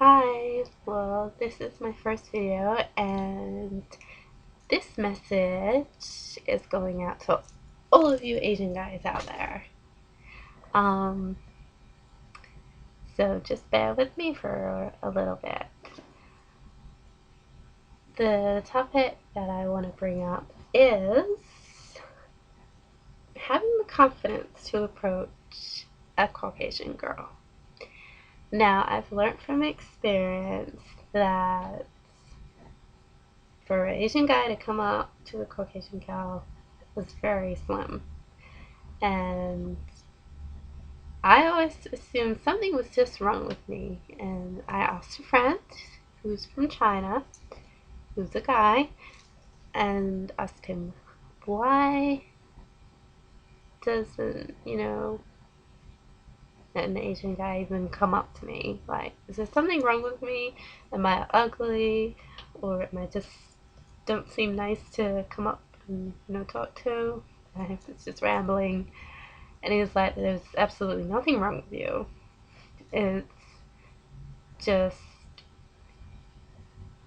Hi, well, this is my first video, and this message is going out to all of you Asian guys out there. Um, so just bear with me for a little bit. The topic that I want to bring up is having the confidence to approach a Caucasian girl. Now, I've learned from experience that for an Asian guy to come up to a Caucasian gal was very slim. And I always assumed something was just wrong with me. And I asked a friend who's from China, who's a guy, and asked him, why doesn't, an Asian guy even come up to me? Like, is there something wrong with me? Am I ugly? Or am I just don't seem nice to come up and, talk to? It's just rambling. And he was like, there's absolutely nothing wrong with you. It's just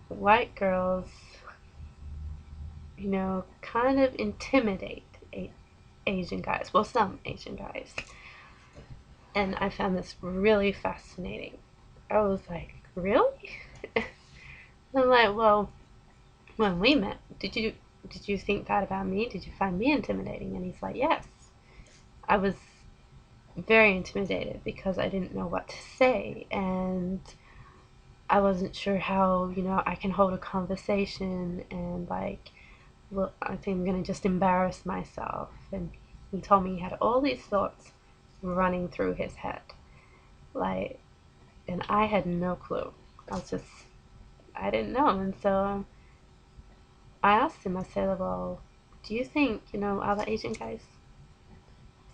white girls, kind of intimidate Asian guys. Well, some Asian guys. And I found this really fascinating. I was like, really? I'm like, well, when we met, did you think that about me? Did you find me intimidating? And he's like, yes. I was very intimidated because I didn't know what to say, and I wasn't sure how, I can hold a conversation and like, look, I think I'm gonna just embarrass myself. And he told me he had all these thoughts running through his head, like, and I had no clue. I didn't know. And so I asked him, I said, well, do you think, other Asian guys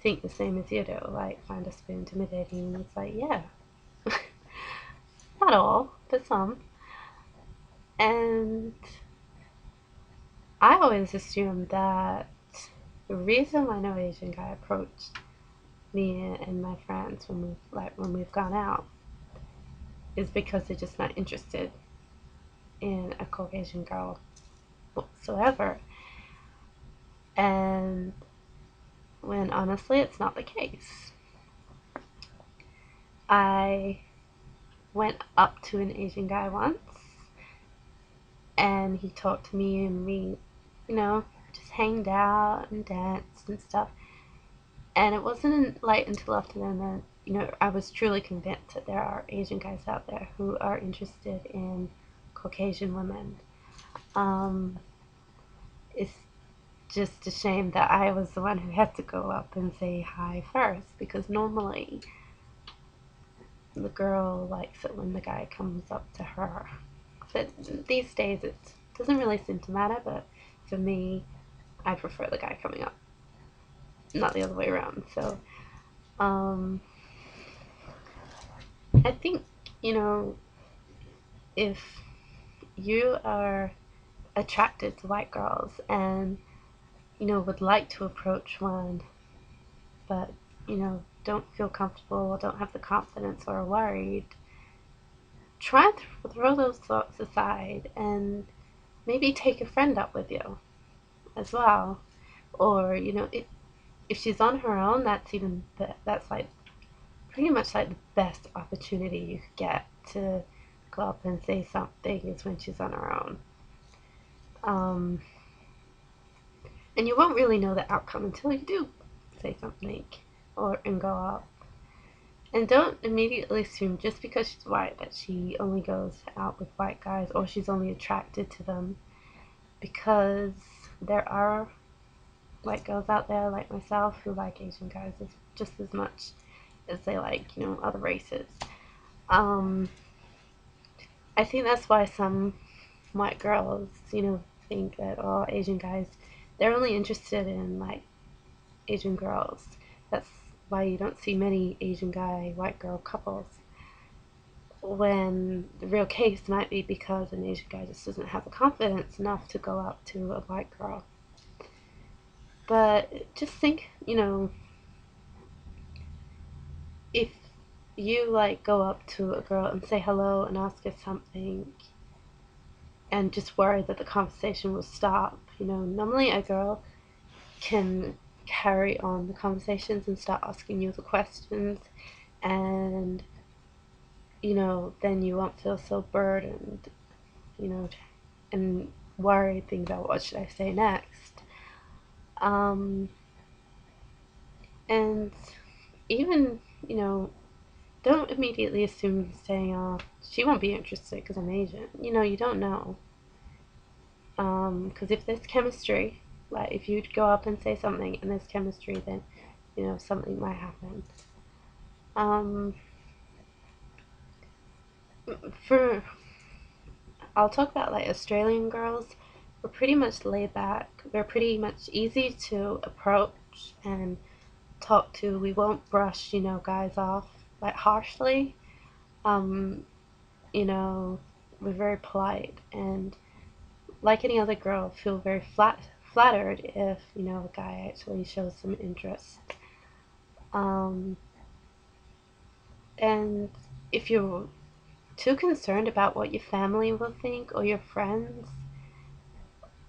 think the same as you do? Like, find us a bit intimidating? And it's like, yeah. Not all, but some. And I always assumed that the reason why no Asian guy approached me and my friends when we've gone out is because they're just not interested in a Caucasian girl whatsoever. And when honestly it's not the case. I went up to an Asian guy once and he talked to me, and we, just hanged out and danced and stuff. And it wasn't like until after then that, I was truly convinced that there are Asian guys out there who are interested in Caucasian women. Um, it's just a shame that I was the one who had to go up and say hi first, because normally the girl likes it when the guy comes up to her. But these days it doesn't really seem to matter, but for me, I prefer the guy coming up, not the other way around. So, um, I think, you know, if you are attracted to white girls and, would like to approach one, but, don't feel comfortable or don't have the confidence or are worried, try and throw those thoughts aside and maybe take a friend up with you as well. Or, if she's on her own, that's like pretty much like the best opportunity you could get to go up and say something is when she's on her own. Um, and you won't really know the outcome until you do say something and go up. And don't immediately assume just because she's white that she only goes out with white guys or she's only attracted to them, because there are white girls out there like myself who like Asian guys just as much as they like, other races. Um, I think that's why some white girls, think that all Asian guys, they're only interested in like Asian girls. That's why you don't see many Asian guy white girl couples. When the real case might be because an Asian guy just doesn't have the confidence enough to go up to a white girl. But just think, if you like go up to a girl and say hello and ask her something and just worry that the conversation will stop. Normally a girl can carry on the conversations and start asking you the questions, and then you won't feel so burdened, you know, and worried thinking about what should I say next. Um, and even, you know, don't immediately assume saying, oh, she won't be interested because I'm Asian. You don't know. Because if there's chemistry, like if you go up and say something and there's chemistry, then, something might happen. Um, for I'll talk about like Australian girls. We're pretty much laid back. We're pretty much easy to approach and talk to. We won't brush, guys off like harshly. Um, you know, we're very polite and like any other girl, feel very flattered if a guy actually shows some interest. Um, and if you're too concerned about what your family will think or your friends,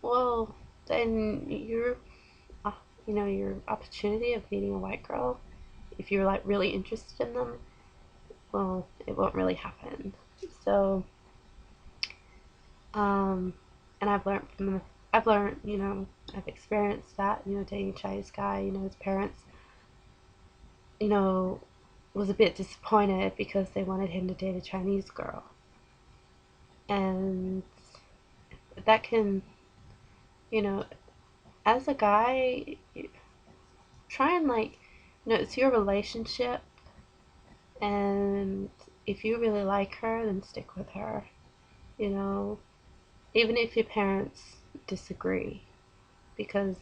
well, then uh, your opportunity of meeting a white girl, if you're like really interested in them, well, it won't really happen. So, um, and I've learned, I've experienced that, dating a Chinese guy, his parents, you know, was a bit disappointed because they wanted him to date a Chinese girl. And that can, you know, as a guy, try and like, it's your relationship, and if you really like her, then stick with her, you know, even if your parents disagree. Because,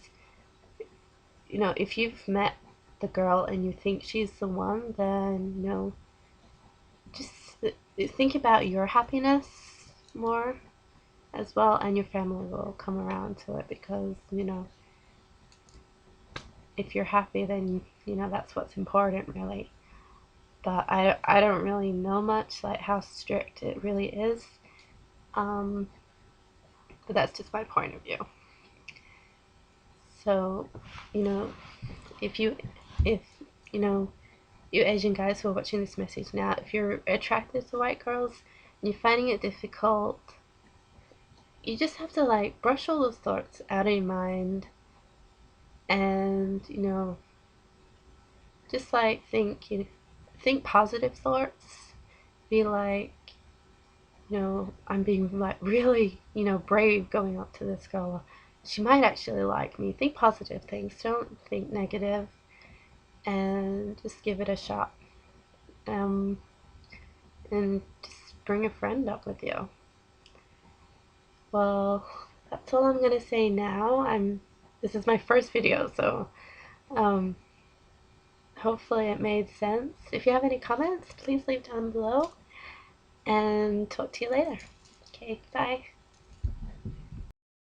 if you've met the girl and you think she's the one, then, just think about your happiness more as well, and your family will come around to it because, if you're happy, then, that's what's important, really. But I don't really know much, like, how strict it really is. Um, but that's just my point of view. So, you know, if you, if, you know, you Asian guys who are watching this message now, if you're attracted to white girls and you're finding it difficult, you just have to like brush all those thoughts out of your mind and, just like think positive thoughts. Be like, I'm being like really, brave going up to this girl. She might actually like me. Think positive things. Don't think negative, and just give it a shot. Um, and just bring a friend up with you. Well, that's all I'm gonna say now. This is my first video, so um, hopefully it made sense. If you have any comments, please leave down below, and talk to you later. Okay, bye.